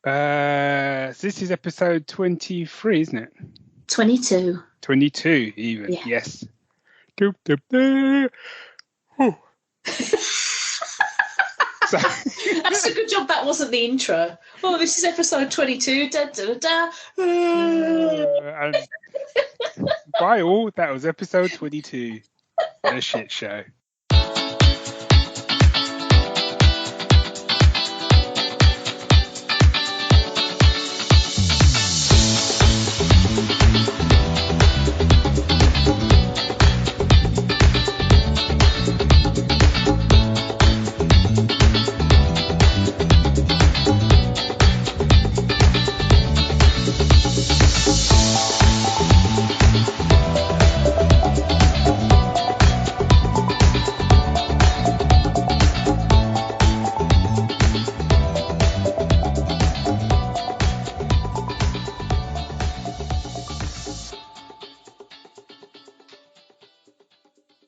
So this is episode 23, isn't it? 22. 22 even, Yeah. yes. Doop, doop, doop. Oh. So, That's a good job that wasn't the intro. Oh, this is episode 22. Da, da, da, da. and by all, that was episode 22. The shit show.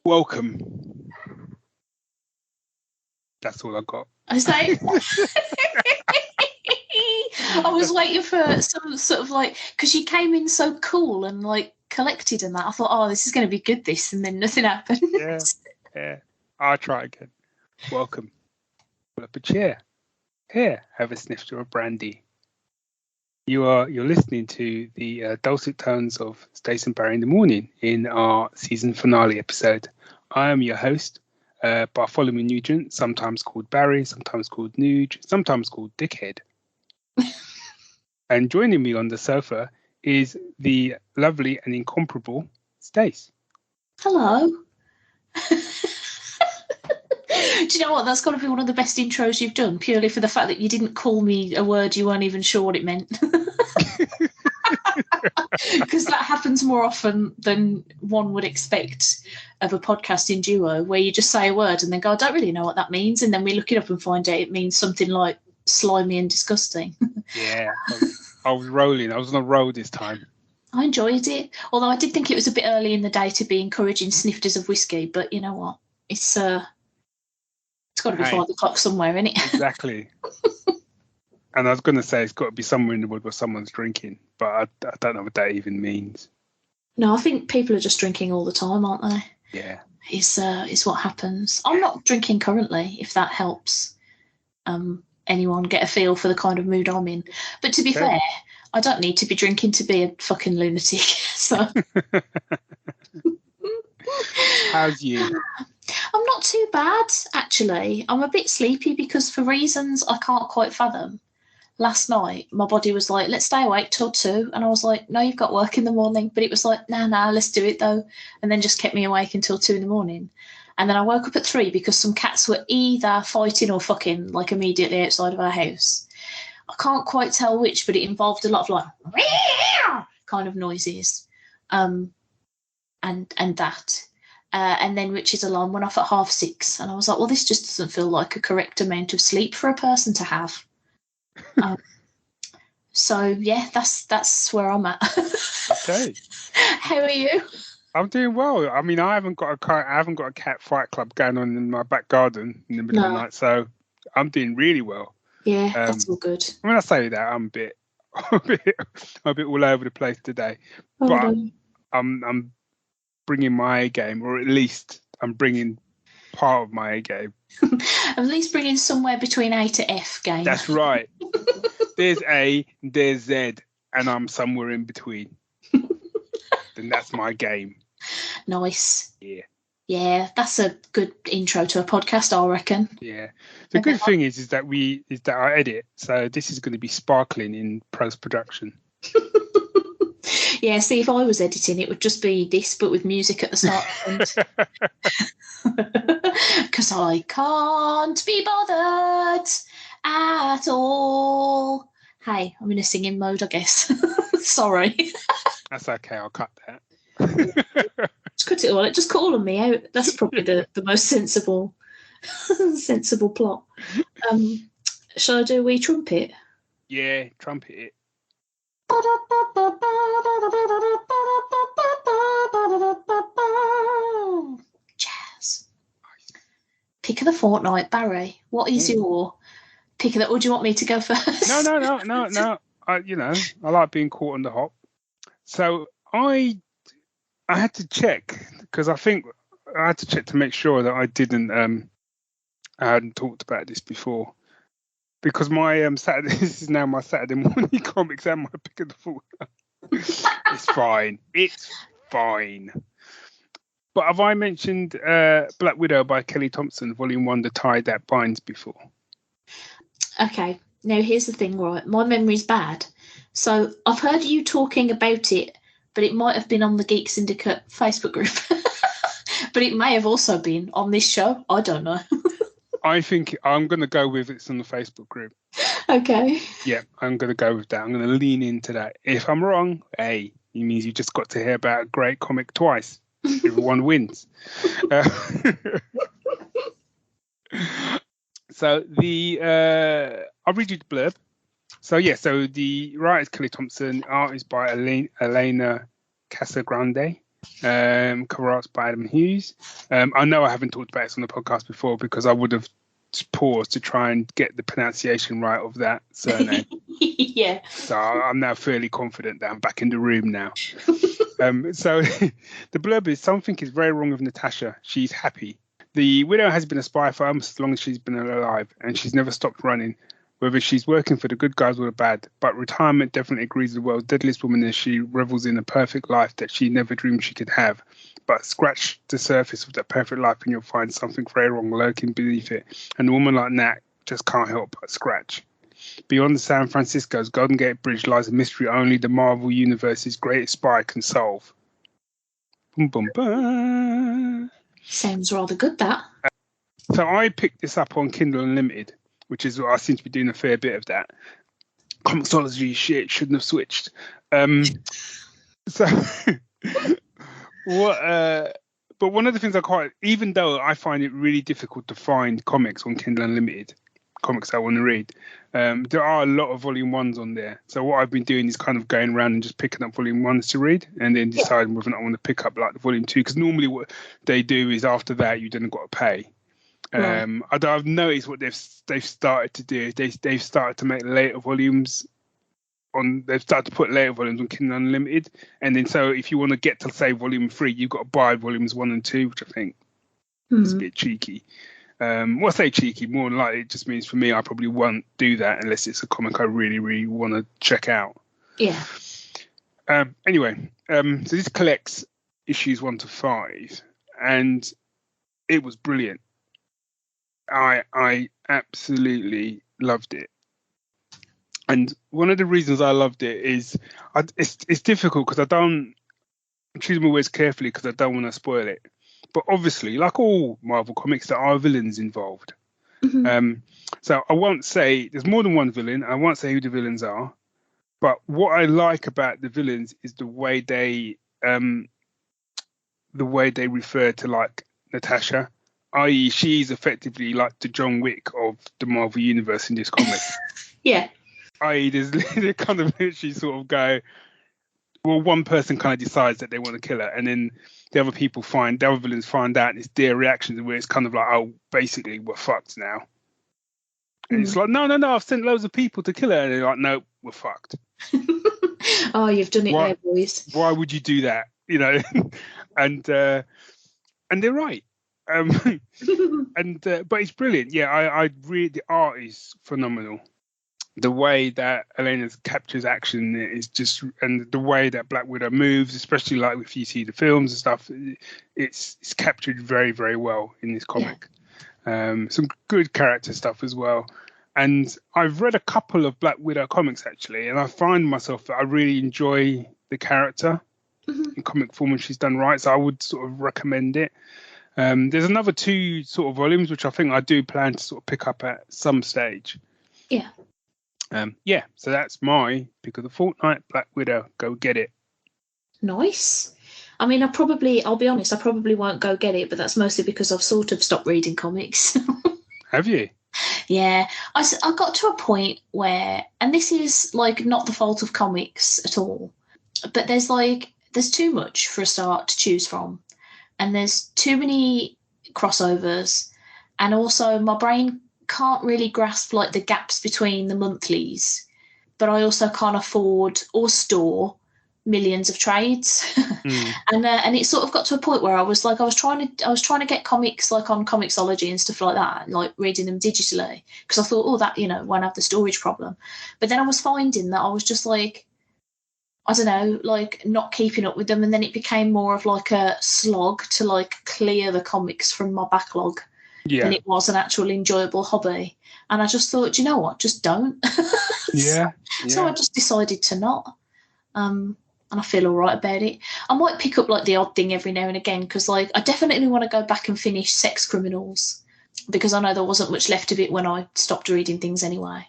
Welcome. That's all I got. I was like, I was waiting for some sort of like, because you came in so cool and like collected and that. I thought, oh, this is going to be good, this, and then nothing happened. Yeah. I'll try again. Welcome. Pull up a chair. Here, have a sniff to a brandy. You're listening to the dulcet tones of Stace and Barry in the morning in our season finale episode. I am your host, Bartholomew Nugent, sometimes called Barry, sometimes called Nuge, sometimes called Dickhead. And joining me on the sofa is the lovely and incomparable Stace. Hello. Do you know what? That's got to be one of the best intros you've done, purely for the fact that you didn't call me a word you weren't even sure what it meant. Because that happens more often than one would expect of a podcasting duo, where you just say a word and then go, I don't really know what that means. And then we look it up and find out it means something like slimy and disgusting. Yeah, I was rolling. I was on a roll this time. I enjoyed it. Although I did think it was a bit early in the day to be encouraging snifters of whiskey. But you know what? It's got to be 5 o'clock somewhere, isn't it? Exactly. And I was going to say it's got to be somewhere in the world where someone's drinking, but I don't know what that even means. No, I think people are just drinking all the time, aren't they? Yeah. Is what happens. I'm not drinking currently, if that helps anyone get a feel for the kind of mood I'm in. But to be fair, I don't need to be drinking to be a fucking lunatic. So How's you? I'm not too bad, actually. I'm a bit sleepy because for reasons I can't quite fathom. Last night, my body was like, let's stay awake till 2. And I was like, no, you've got work in the morning. But it was like, nah, let's do it, though. And then just kept me awake until 2 in the morning. And then I woke up at 3 because some cats were either fighting or fucking, like, immediately outside of our house. I can't quite tell which, but it involved a lot of, like, kind of noises. And that. And then Richard's alarm went off at 6:30. And I was like, well, this just doesn't feel like a correct amount of sleep for a person to have. So yeah, that's where I'm at. Okay. How are you? I'm doing well. I mean, I haven't got a cat fight club going on in my back garden in the middle of the night, so I'm doing really well. Yeah, that's all good. When I say that, I'm a bit all over the place today, but I'm bringing my A game, or at least I'm bringing part of my A game. At least bringing somewhere between A to F game. That's right. There's A, there's Z, and I'm somewhere in between. Then that's my game. Nice. Yeah. Yeah, that's a good intro to a podcast, I reckon. Yeah. The good thing is that I edit, so this is going to be sparkling in post-production. Yeah, see, if I was editing, it would just be this, but with music at the start. Because I can't be bothered at all. Hey, I'm in a singing mode, I guess. Sorry. That's okay, I'll cut that. Just cut it all. Just calling me out. That's probably the most sensible plot. Shall I do a wee trumpet? Yeah, trumpet it. Jazz. Pick of the fortnight, Barry. What is your pick it up. Or do you want me to go first? No. I like being caught on the hop. So I had to check because I think I had to check to make sure that I didn't I hadn't talked about this before because my Saturday this is now my Saturday morning comics and my pick of the fortnight. It's fine. But have I mentioned Black Widow by Kelly Thompson, Volume 1, The Tie That Binds before? Okay. Now, here's the thing, right? My memory's bad. So I've heard you talking about it, but it might have been on the Geek Syndicate Facebook group. But it may have also been on this show. I don't know. I think I'm going to go with it's on the Facebook group. Okay. Yeah, I'm going to go with that. I'm going to lean into that. If I'm wrong, hey, it means you just got to hear about a great comic twice. Everyone wins. So I'll read you the blurb. So the writer is Kelly Thompson, art is by Elena Casagrande, cover art's by Adam Hughes. I know I haven't talked about this on the podcast before because I would have paused to try and get the pronunciation right of that surname. Yeah. So I'm now fairly confident that I'm back in the room now. So the blurb is, something is very wrong with Natasha. She's happy. The widow has been a spy for almost as long as she's been alive, and she's never stopped running, whether she's working for the good guys or the bad. But retirement definitely agrees with the world's deadliest woman as she revels in a perfect life that she never dreamed she could have. But scratch the surface of that perfect life and you'll find something very wrong lurking beneath it. And a woman like Nat just can't help but scratch. Beyond the San Francisco's Golden Gate Bridge lies a mystery only the Marvel Universe's greatest spy can solve. Boom, boom, boom. Sounds rather good, that. So I picked this up on Kindle Unlimited, which is what I seem to be doing a fair bit of that. Comixology shit, shouldn't have switched. So but one of the things even though I find it really difficult to find comics on Kindle Unlimited, comics I want to read, there are a lot of volume 1s on there. So what I've been doing is kind of going around and just picking up volume 1s to read and then deciding whether or not I want to pick up like the volume 2, because normally what they do is after that you then got to pay. Right. I've noticed what they've started to do. They've started to make later volumes they've started to put later volumes on Kindle Unlimited, and then so if you want to get to say volume 3, you've got to buy volumes 1 and 2, which I think is a bit cheeky. Well, I say cheeky, more than likely it just means for me I probably won't do that unless it's a comic I really, really want to check out. Yeah. Anyway, so this collects issues 1 to 5, and it was brilliant. I absolutely loved it. And one of the reasons I loved it is it's difficult because I'm choosing my words carefully because I don't want to spoil it. But obviously, like all Marvel comics, there are villains involved. Mm-hmm. So I won't say there's more than one villain. I won't say who the villains are. But what I like about the villains is the way they refer to like Natasha, i.e., she's effectively like the John Wick of the Marvel universe in this comic. Yeah. I.e., they kind of literally sort of go, well, one person kind of decides that they want to kill her, and then the other villains find out, and it's their reactions where it's kind of like, oh, basically, we're fucked now. And it's like, no, I've sent loads of people to kill her, and they're like, no, we're fucked. Oh, you've done it there, boys. Why would you do that? You know, and they're right. But it's brilliant. Yeah, I really, the art is phenomenal. The way that Elena captures action is just, and the way that Black Widow moves, especially like if you see the films and stuff, it's captured very, very well in this comic. Yeah. Some good character stuff as well. And I've read a couple of Black Widow comics actually, and I find myself that I really enjoy the character in comic form when she's done right. So I would sort of recommend it. There's another 2 sort of volumes which I think I do plan to sort of pick up at some stage. Yeah. So that's my pick of the fortnight, Black Widow. Go get it. Nice. I mean, I'll be honest, I probably won't go get it, but that's mostly because I've sort of stopped reading comics. Have you? Yeah. I got to a point where, and this is like not the fault of comics at all, but there's too much for a start to choose from. And there's too many crossovers. And also my brain can't really grasp like the gaps between the monthlies, but I also can't afford or store millions of trades. And it sort of got to a point where I was trying to get comics like on Comixology and stuff like that, and like reading them digitally, because I thought, oh, that, you know, won't have the storage problem. But then I was finding that I was just like, I don't know, like not keeping up with them, and then it became more of like a slog to like clear the comics from my backlog than it was an actual enjoyable hobby. And I just thought, you know what, just don't. So I just decided to not. And I feel all right about it. I might pick up like the odd thing every now and again, because like I definitely want to go back and finish Sex Criminals, because I know there wasn't much left of it when I stopped reading things anyway.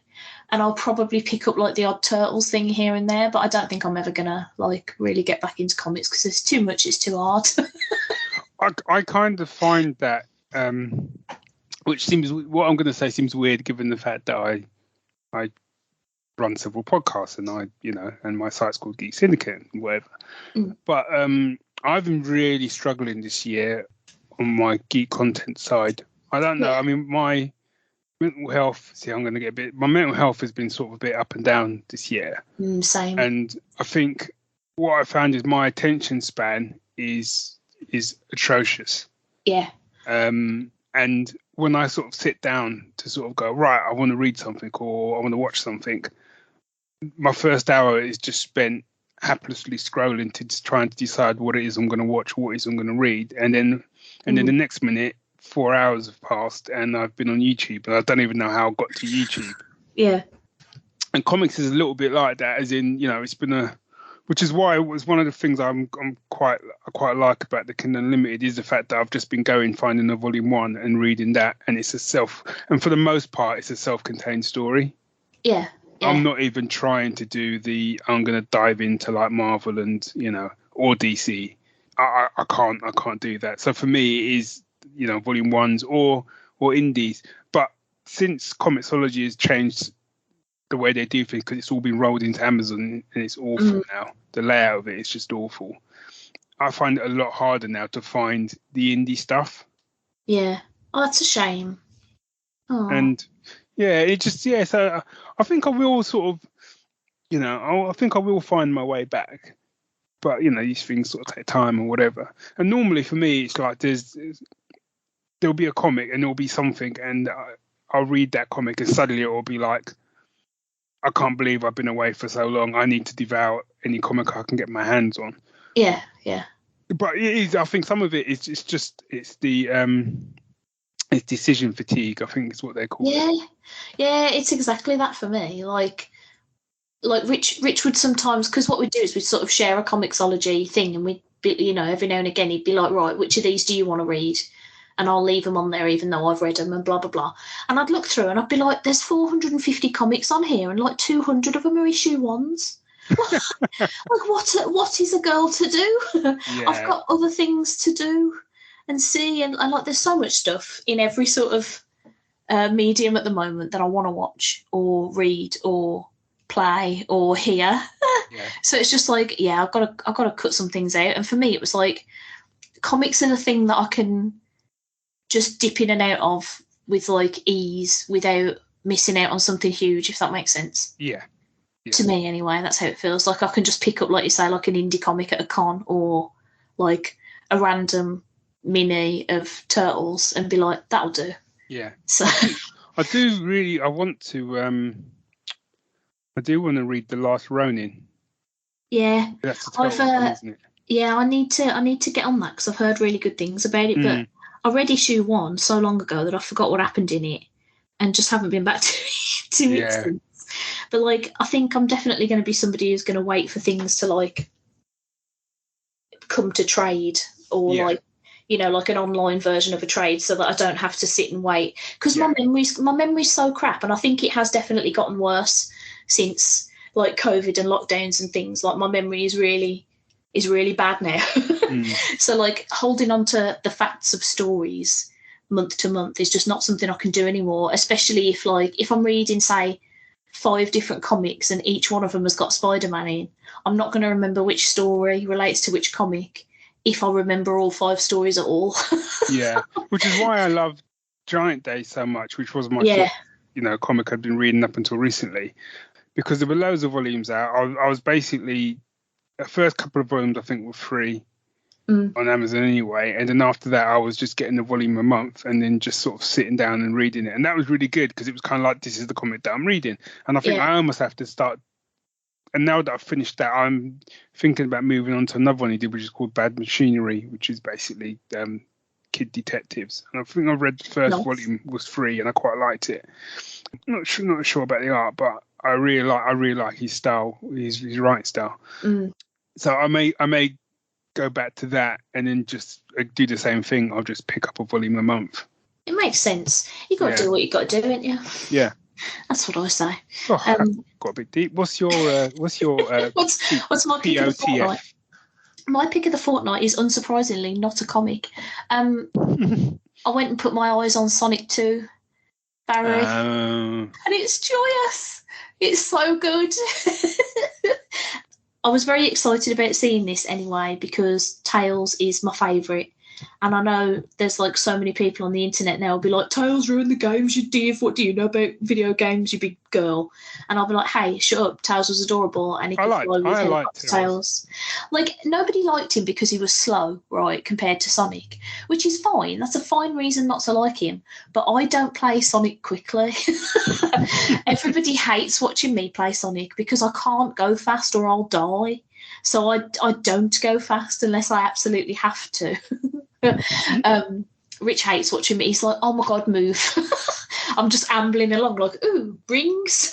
And I'll probably pick up like the odd Turtles thing here and there, but I don't think I'm ever gonna like really get back into comics because it's too much. It's too hard. I kind of find that, which seems, what I'm going to say seems weird given the fact that I run several podcasts, and and my site's called Geek Syndicate and whatever. But I've been really struggling this year on my geek content side. I don't know. I mean, my mental health. My mental health has been sort of a bit up and down this year. Same. And I think what I found is my attention span is atrocious. Yeah. And when I sort of sit down to sort of go, right, I want to read something or I want to watch something, my first hour is just spent haplessly scrolling to trying to decide what it is I'm going to watch, what it is I'm going to read, and then the next minute 4 hours have passed and I've been on YouTube and I don't even know how I got to YouTube. Yeah. And comics is a little bit like that, as in, it's been which is why it was one of the things I quite like about the Kindle Unlimited is the fact that I've just been finding a volume 1 and reading that, and and for the most part it's a self-contained story. Yeah. I'm not even trying to do I'm going to dive into like Marvel and or DC. I can't do that. So for me it is volume 1s or indies. But since Comixology has changed the way they do things, because it's all been rolled into Amazon and it's awful now. The layout of it is just awful. I find it a lot harder now to find the indie stuff. Yeah. Oh, that's a shame. Oh. And so I think I will sort of, I think I will find my way back. But, these things sort of take time or whatever. And normally for me, it's like there'll be a comic and there'll be something, and I'll read that comic and suddenly it will be like, I can't believe I've been away for so long. I need to devour any comic I can get my hands on. Yeah, yeah. But it is, I think some of it is it's decision fatigue, I think is what they call it. Yeah, it's exactly that for me. Like Rich would sometimes, because what we'd do is we'd sort of share a Comixology thing, and we'd be, every now and again he'd be like, right, which of these do you want to read? And I'll leave them on there even though I've read them and blah, blah, blah. And I'd look through and I'd be like, there's 450 comics on here and like 200 of them are issue 1s. Like, what is a girl to do? Yeah. I've got other things to do and see. And like, there's so much stuff in every sort of medium at the moment that I want to watch or read or play or hear. Yeah. So it's just like, I've got to cut some things out. And for me, it was like, comics are the thing that I can just dip in and out of with like ease without missing out on something huge, if that makes sense. Yeah. To me anyway, that's how it feels. Like I can just pick up, like you say, like an indie comic at a con or like a random mini of Turtles and be like, that'll do. Yeah. So I want to read The Last Ronin. Yeah. That's the Turtles one, isn't it? Yeah, I need to get on that because I've heard really good things about it, but I read issue 1 so long ago that I forgot what happened in it and just haven't been back to it since. But like, I think I'm definitely going to be somebody who's going to wait for things to like come to trade or like, like an online version of a trade, so that I don't have to sit and wait. Because my memory's so crap, and I think it has definitely gotten worse since like COVID and lockdowns and things. Like my memory is really bad now. So like holding on to the facts of stories month to month is just not something I can do anymore, especially if I'm reading, say, 5 different comics and each one of them has got Spider-Man in. I'm not going to remember which story relates to which comic if I remember all 5 stories at all. Yeah, which is why I love Giant Day so much, which was my Yeah. sort of, comic I'd been reading up until recently, because there were loads of volumes out. I was basically, the first couple of volumes I think were free on Amazon anyway, and then after that I was just getting a volume a month and then just sort of sitting down and reading it, and that was really good because it was kind of like, this is the comic that I'm reading, and I think I almost have to start. And now that I've finished that, I'm thinking about moving on to another one he did, which is called Bad Machinery, which is basically kid detectives. And I think I read the first volume was free, and I quite liked it. I'm not sure about the art, but I really like his style, his writing style. So I may go back to that and then just do the same thing. I'll just pick up a volume a month. It makes sense. You got to do what you got to do, ain't you? Yeah. That's what I say. Oh, got a bit deep. What's your what's my pick of the fortnight? My pick of the fortnight is unsurprisingly not a comic. I went and put my eyes on Sonic 2, Barry, and it's joyous. It's so good. I was very excited about seeing this anyway because Tails is my favourite. And I know there's like so many people on the internet now will be like, Tails ruined the games, you div, what do you know about video games, you big girl? And I'll be like, hey, shut up, Tails was adorable and he could fly with helicopter tails. Like, nobody liked him because he was slow, right, compared to Sonic, which is fine. That's a fine reason not to like him. But I don't play Sonic quickly. Everybody hates watching me play Sonic because I can't go fast or I'll die. So I don't go fast unless I absolutely have to. Rich hates watching me. He's like, oh my God, move. I'm just ambling along like, ooh, rings.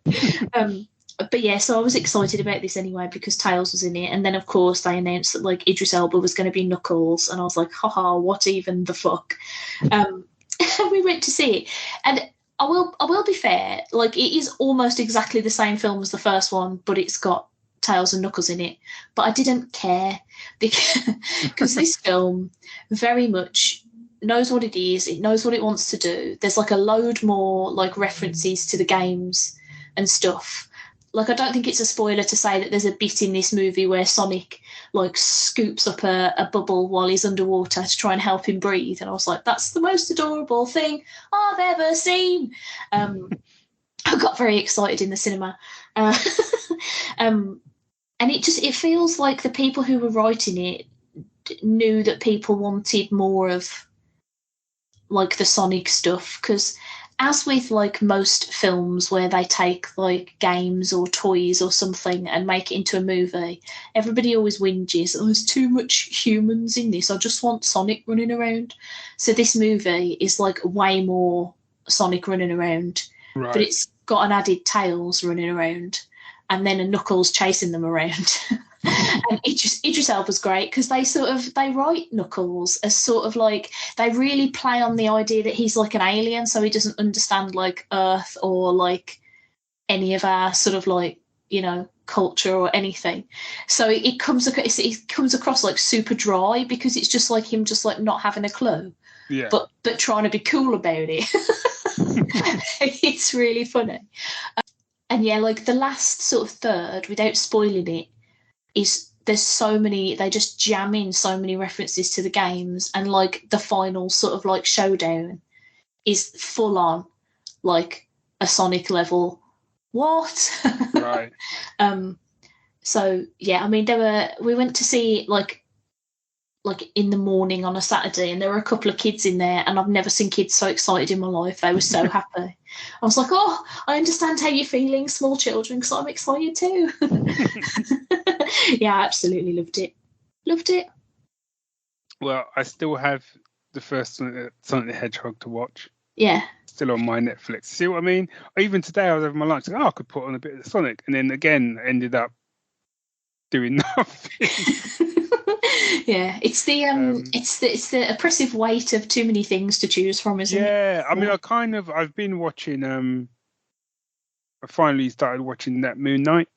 But yeah, so I was excited about this anyway because Tails was in it. And then, of course, they announced that like Idris Elba was going to be Knuckles. And I was like, haha, what even the fuck? We went to see it. And I will be fair, like it is almost exactly the same film as the first one, but it's got Tails and Knuckles in it, but I didn't care because this film very much knows what it is. It knows what it wants to do. There's like a load more like references to the games and stuff. Like I don't think it's a spoiler to say that there's a bit in this movie where Sonic like scoops up a bubble while he's underwater to try and help him breathe, and I was like, that's the most adorable thing I've ever seen. I got very excited in the cinema. And it feels like the people who were writing it knew that people wanted more of like the Sonic stuff, because as with like most films where they take like games or toys or something and make it into a movie, everybody always whinges, oh, there's too much humans in this, I just want Sonic running around. So this movie is like way more Sonic running around, right, but it's got an added Tails running around and then a Knuckles chasing them around. And Idris Elba's great because they write Knuckles as sort of like, they really play on the idea that he's like an alien, so he doesn't understand like Earth or like any of our sort of like, you know, culture or anything. So it comes across like super dry because it's just like him just like not having a clue, but trying to be cool about it. It's really funny. And yeah, like the last sort of third, without spoiling it, is there's so many, they just jam in so many references to the games, and like the final sort of like showdown is full on like a Sonic level. What? Right. So yeah, I mean we went to see like in the morning on a Saturday, and there were a couple of kids in there, and I've never seen kids so excited in my life. They were so happy. I was like, oh, I understand how you're feeling, small children, because I'm excited too. Yeah, I absolutely loved it. Loved it. Well, I still have the first Sonic the Hedgehog to watch. Yeah. Still on my Netflix. See what I mean? Even today I was having my lunch, like, I could put on a bit of Sonic, and then again ended up doing nothing. Yeah, it's the oppressive weight of too many things to choose from, isn't it? Yeah, I mean, I've been watching. I finally started watching that Moon Knight.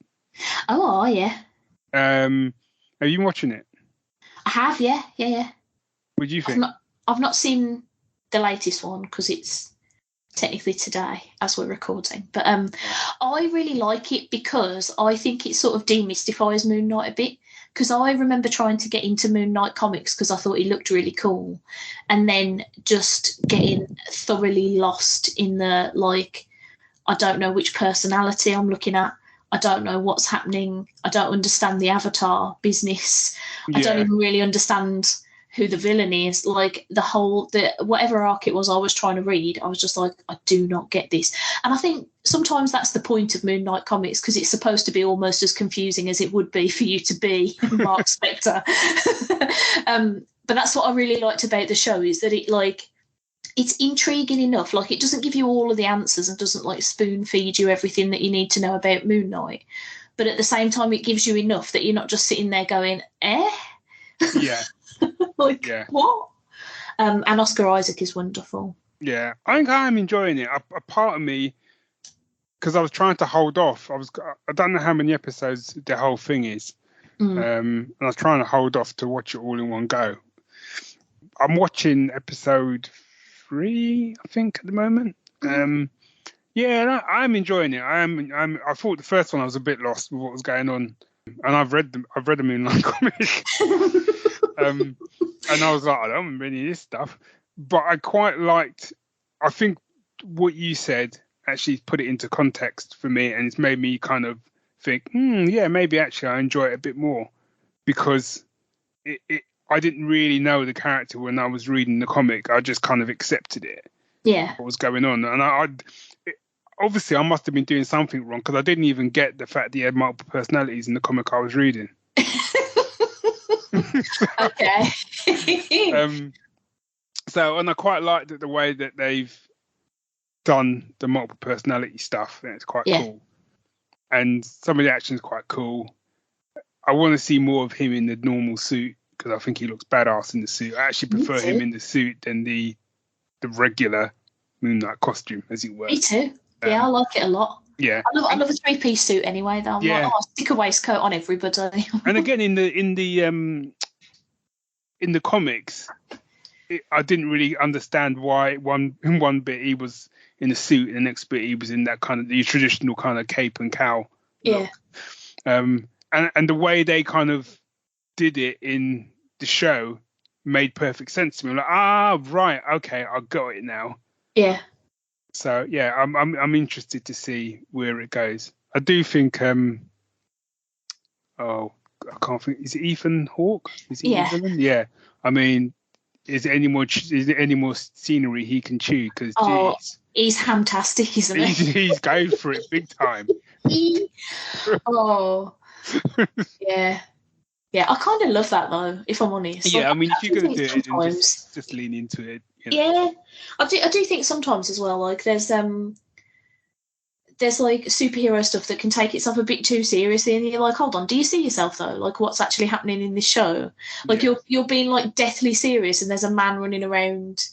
Oh yeah. Have you been watching it? I have, yeah. What do you think? I've not seen the latest one because it's technically today as we're recording, but I really like it because I think it sort of demystifies Moon Knight a bit, because I remember trying to get into Moon Knight comics because I thought he looked really cool, and then just getting thoroughly lost in the, like, I don't know which personality I'm looking at. I don't know what's happening. I don't understand the Avatar business. I don't even really understand who the villain is. Like whatever arc it was I was trying to read, I was just like, I do not get this. And I think sometimes that's the point of Moon Knight comics, because it's supposed to be almost as confusing as it would be for you to be Mark Spector. But that's what I really liked about the show, is that it's intriguing enough. Like, it doesn't give you all of the answers and doesn't like spoon feed you everything that you need to know about Moon Knight. But at the same time, it gives you enough that you're not just sitting there going, eh? Yeah. What? And Oscar Isaac is wonderful. Yeah, I think I'm enjoying it. A part of me, because I was trying to hold off. I don't know how many episodes the whole thing is. And I was trying to hold off to watch it all in one go. I'm watching episode 3, I think, at the moment. Yeah, I'm enjoying it. I thought the first one I was a bit lost with what was going on, and I've read the Moonlight comic, and I was like, I don't remember any of this stuff, but I quite liked. I think what you said actually put it into context for me, and it's made me kind of think, yeah, maybe actually I enjoy it a bit more, because I didn't really know the character when I was reading the comic. I just kind of accepted it. Yeah. What was going on. And obviously I must have been doing something wrong, because I didn't even get the fact that he had multiple personalities in the comic I was reading. Okay. And I quite liked the way that they've done the multiple personality stuff. And it's quite cool. And some of the action is quite cool. I want to see more of him in the normal suit, because I think he looks badass in the suit. I actually prefer him in the suit than the regular Moon Knight costume, as it were. Me too. Yeah, I like it a lot. Yeah, I love a 3-piece suit anyway. Though I'm like, stick a waistcoat on everybody. And again, in the comics, I didn't really understand why in one bit he was in a suit, and the next bit he was in that kind of the traditional kind of cape and cowl look. And the way they kind of did it in the show made perfect sense to me. I'm like, right, okay, I got it now. Yeah. So yeah, I'm interested to see where it goes. I do think I can't think. Is it Ethan Hawke? Is he the villain? Yeah. I mean, is there any more scenery he can chew? Because he's fantastic, isn't he? He's going for it big time. Yeah. Yeah, I kind of love that though, if I'm honest. Yeah, I mean, if you're going to do it, then just lean into it. You know? Yeah, I do think sometimes as well, like there's like superhero stuff that can take itself a bit too seriously, and you're like, hold on, do you see yourself though? Like, what's actually happening in this show? Like, you're being like deathly serious, and there's a man running around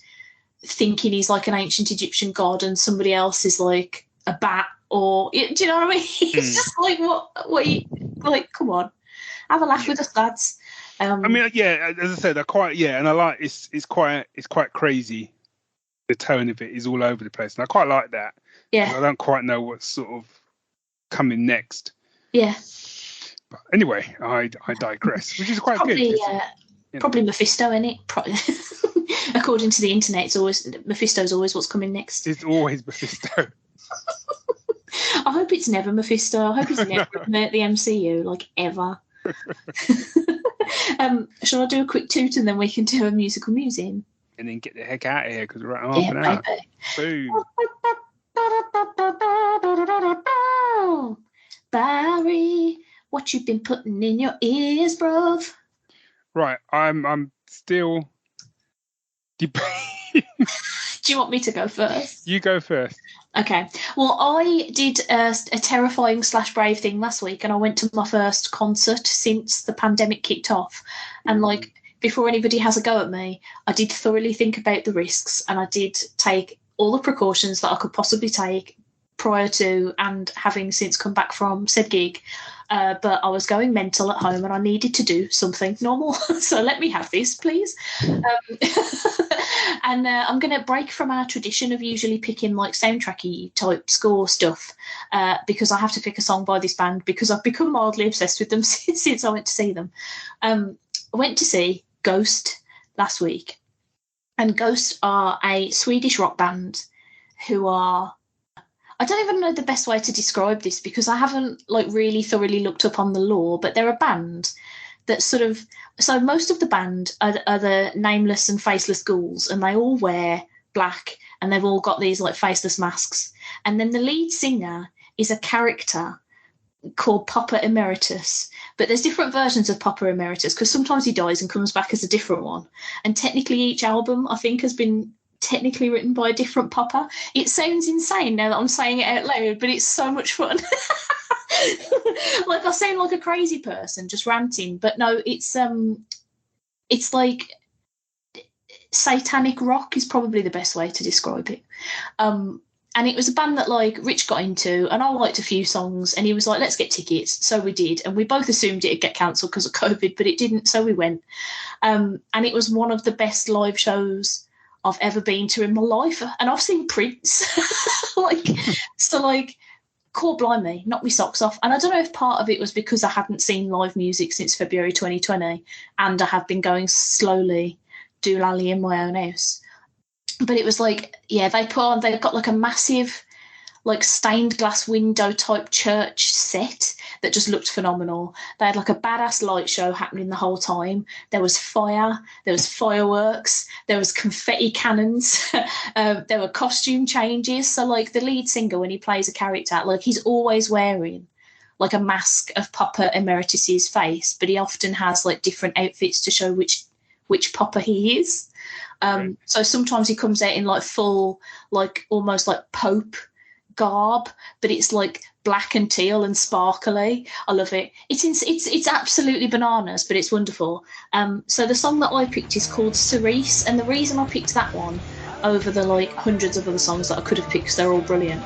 thinking he's like an ancient Egyptian god, and somebody else is like a bat, or do you know what I mean? It's just like, what you like? Come on, have a laugh with us, lads. I mean, yeah, as I said, and I like it's quite crazy. The tone of it is all over the place, and I quite like that. Yeah, I don't quite know what's sort of coming next. Yeah. But anyway, I digress, which is quite good. Probably Mephisto, innit? According to the internet, it's always Mephisto's always what's coming next. It's always Mephisto. I hope it's never Mephisto. I hope it's never the MCU, like ever. Shall I do a quick toot and then we can do a musical musing? And then get the heck out of here, because we're at half an hour. Boom. Barry, what you been putting in your ears, bruv? Right, I'm still debating. Do you want me to go first? You go first. Okay. Well, I did a terrifying / brave thing last week, and I went to my first concert since the pandemic kicked off. And like, before anybody has a go at me, I did thoroughly think about the risks, and I did take all the precautions that I could possibly take prior to and having since come back from said gig. But I was going mental at home and I needed to do something normal. So let me have this, please. And I'm going to break from our tradition of usually picking like soundtracky type score stuff because I have to pick a song by this band because I've become mildly obsessed with them since I went to see them. I went to see Ghost last week, and Ghost are a Swedish rock band who are, I don't even know the best way to describe this because I haven't like really thoroughly looked up on the lore, but they're a band that sort of, so most of the band are the nameless and faceless ghouls, and they all wear black and they've all got these like faceless masks. And then the lead singer is a character called Papa Emeritus, but there's different versions of Papa Emeritus because sometimes he dies and comes back as a different one. And technically each album I think has been technically written by a different Papa. It sounds insane now that I'm saying it out loud, but it's so much fun. Like I sound like a crazy person just ranting, but no, it's like satanic rock is probably the best way to describe it. And it was a band that like Rich got into, and I liked a few songs, and he was like, let's get tickets. So we did, and we both assumed it'd get cancelled because of COVID, but it didn't, so we went. And it was one of the best live shows I've ever been to in my life. And I've seen Prince. Like, core blimey, knocked me socks off. And I don't know if part of it was because I hadn't seen live music since February 2020, and I have been going slowly doolally in my own house. But it was like, yeah, they've got like a massive, like stained glass window type church set that just looked phenomenal. They had like a badass light show happening the whole time. There was fire, there was fireworks, there was confetti cannons, there were costume changes. So like the lead singer, when he plays a character, like he's always wearing like a mask of Papa Emeritus's face, but he often has like different outfits to show which Papa he is. So sometimes he comes out in like full, like almost like Pope garb, but it's like black and teal and sparkly. I love it. It's absolutely bananas, but it's wonderful. So the song that I picked is called Cerise, and the reason I picked that one over the like hundreds of other songs that I could have picked, 'cause they're all brilliant,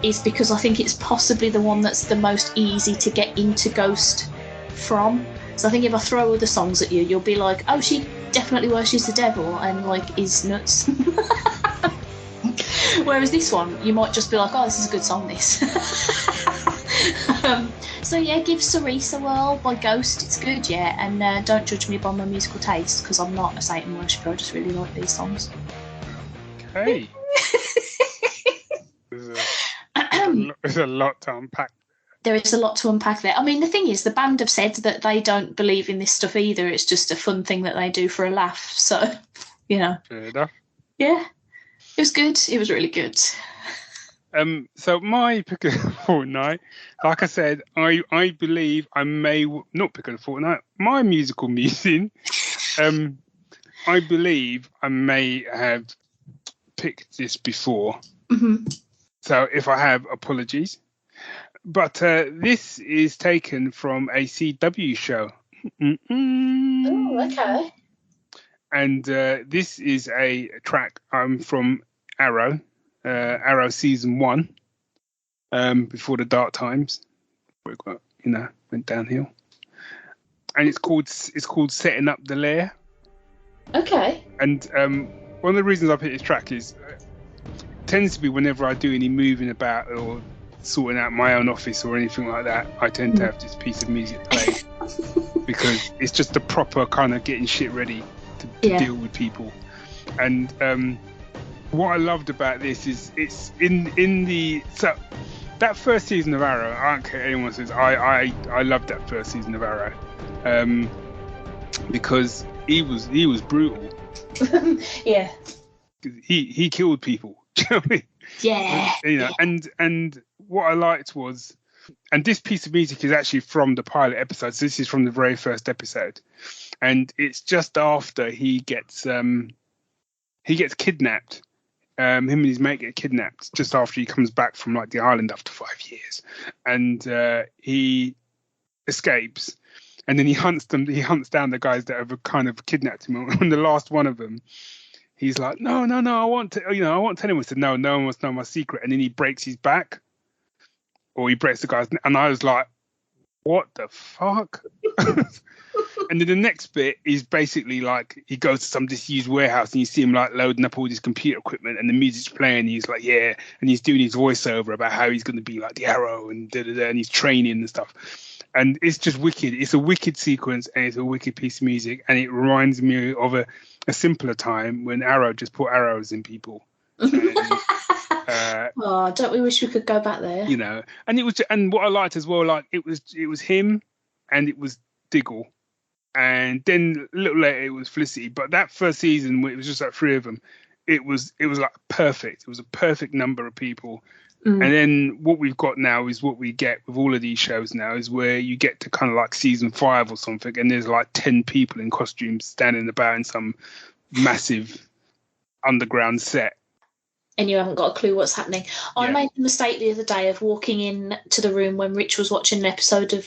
is because I think it's possibly the one that's the most easy to get into Ghost from. So I think if I throw other songs at you, you'll be like, oh, she definitely worships the devil and like is nuts. Whereas this one, you might just be like, oh, this is a good song, this. So yeah, give Cerise a whirl by Ghost. It's good, yeah. And don't judge me by my musical taste, because I'm not a Satan worshipper. I just really like these songs. Okay. There's a lot to unpack. There is a lot to unpack there. I mean, the thing is, the band have said that they don't believe in this stuff either. It's just a fun thing that they do for a laugh. So, you know. Fair enough. Yeah. It was good. It was really good. So my pick of the fortnight, like I said, I believe I may not pick of the fortnight. My musical musing, I believe I may have picked this before. Mm-hmm. So if I have, apologies. But this is taken from a CW show. Oh, okay. And this is a track from Arrow, Arrow season 1, before the dark times, went downhill. And it's called Setting Up the Lair. Okay. And one of the reasons I picked this track is it tends to be whenever I do any moving about or sorting out my own office or anything like that, I tend to have this piece of music played because it's just the proper kind of getting shit ready to deal with people. And what I loved about this is it's so that first season of Arrow, I don't care what anyone says, I loved that first season of Arrow because he was brutal. Yeah. He killed people. Do you know what I mean? Yeah. You know, and what I liked was, and this piece of music is actually from the pilot episode. So this is from the very first episode, and it's just after he gets kidnapped. Him and his mate get kidnapped just after he comes back from like the island after 5 years, and he escapes, and then he hunts down the guys that have kind of kidnapped him. And the last one of them, he's like, no, I won't tell anyone. He said, no one must know my secret. And then he breaks his back, or he breaks the guy's neck. And I was like, what the fuck? And then the next bit is basically like he goes to some disused warehouse and you see him like loading up all this computer equipment and the music's playing. And he's like, yeah, and he's doing his voiceover about how he's going to be like the Arrow and da da da, and he's training and stuff. And it's just wicked. It's a wicked sequence and it's a wicked piece of music. And it reminds me of a simpler time when Arrow just put arrows in people. Oh, don't we wish we could go back there? You know, and it was, and what I liked as well, like it was him, and it was Diggle, and then a little later it was Felicity. But that first season, where it was just like three of them, it was like perfect. It was a perfect number of people. And then what we've got now is what we get with all of these shows now is where you get to kind of like season 5 or something, and there's like 10 people in costumes standing about in some massive underground set. And you haven't got a clue what's happening. I made the mistake the other day of walking in to the room when Rich was watching an episode of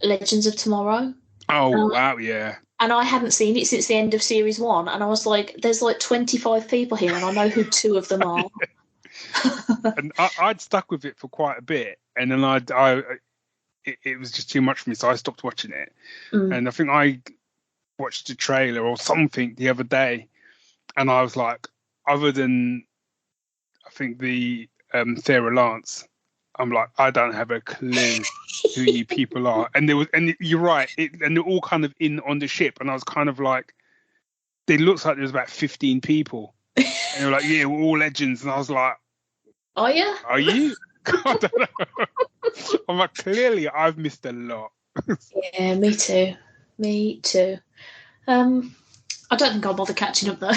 Legends of Tomorrow. Oh, wow, yeah. And I hadn't seen it since the end of series 1. And I was like, there's like 25 people here and I know who 2 of them are. And I'd stuck with it for quite a bit. And then it was just too much for me. So I stopped watching it. And I think I watched a trailer or something the other day. And I was like, other than, I think the Sarah Lance, I'm like, I don't have a clue who you people are. And you're right, and they're all kind of in on the ship. And I was kind of like, it looks like there was about 15 people. And they were like, yeah, we're all legends. And I was like, are you? Are you? I don't know. I'm like, clearly I've missed a lot. Yeah, me too. I don't think I'll bother catching up though.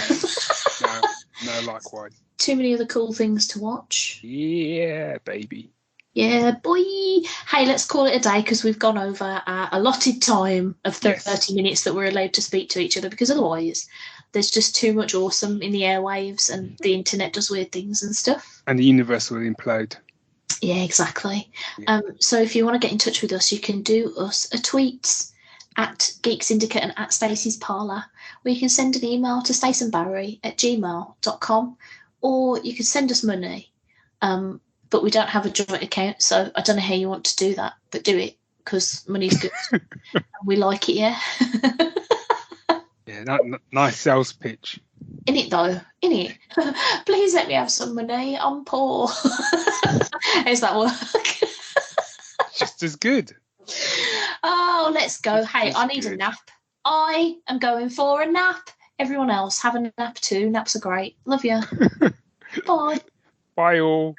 No, likewise. Too many other cool things to watch. Yeah, baby. Yeah, boy. Hey, let's call it a day because we've gone over our allotted time of 30 minutes that we're allowed to speak to each other, because otherwise there's just too much awesome in the airwaves and the internet does weird things and stuff. And the universe will implode. Yeah, exactly. Yeah. So if you want to get in touch with us, you can do us a tweet at Geek Syndicate and at Stacey's Parlour, or you can send an email to staceandbarry@gmail.com, or you can send us money. But we don't have a joint account, so I don't know how you want to do that, but do it because money's good. And we like it, yeah. Yeah, nice sales pitch. In it though, in it. Please let me have some money. I'm poor. How's that work? Just as good. Oh, let's go. Hey, I need a nap. I am going for a nap. Everyone else, have a nap too. Naps are great. Love you. Bye. Bye all.